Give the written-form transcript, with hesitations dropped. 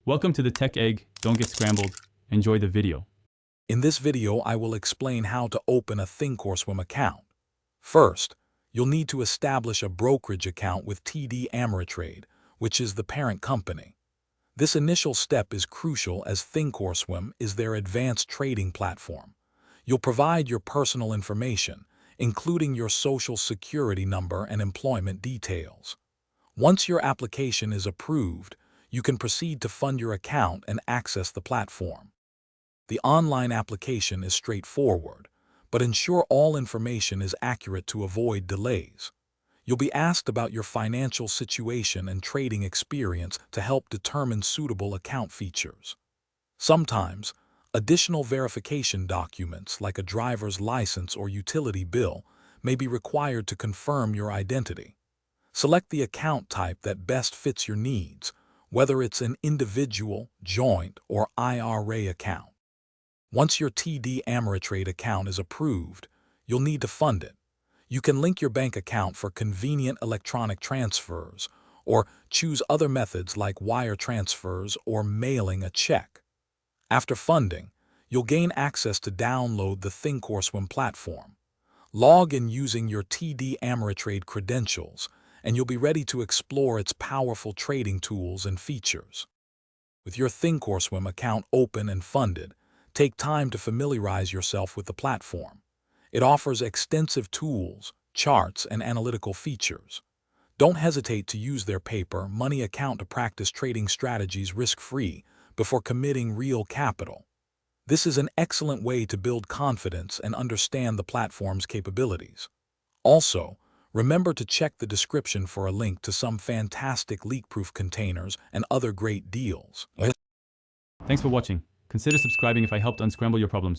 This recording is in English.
Welcome to the Tech Egg. Don't get scrambled. Enjoy the video. In this video, I will explain how to open a Thinkorswim account. First, you'll need to establish a brokerage account with TD Ameritrade, which is the parent company. This initial step is crucial as Thinkorswim is their advanced trading platform. You'll provide your personal information, including your social security number and employment details. Once your application is approved, you can proceed to fund your account and access the platform. The online application is straightforward, but ensure all information is accurate to avoid delays. You'll be asked about your financial situation and trading experience to help determine suitable account features. Sometimes, additional verification documents like a driver's license or utility bill may be required to confirm your identity. Select the account type that best fits your needs, whether it's an individual, joint, or IRA account. Once your TD Ameritrade account is approved, you'll need to fund it. You can link your bank account for convenient electronic transfers, or choose other methods like wire transfers or mailing a check. After funding, you'll gain access to download the Thinkorswim platform. Log in using your TD Ameritrade credentials, and you'll be ready to explore its powerful trading tools and features. With your Thinkorswim account open and funded, take time to familiarize yourself with the platform. It offers extensive tools, charts, and analytical features. Don't hesitate to use their paper money account to practice trading strategies risk-free before committing real capital. This is an excellent way to build confidence and understand the platform's capabilities. Also, remember to check the description for a link to some fantastic leak-proof containers and other great deals. Thanks for watching. Consider subscribing if I helped unscramble your problems.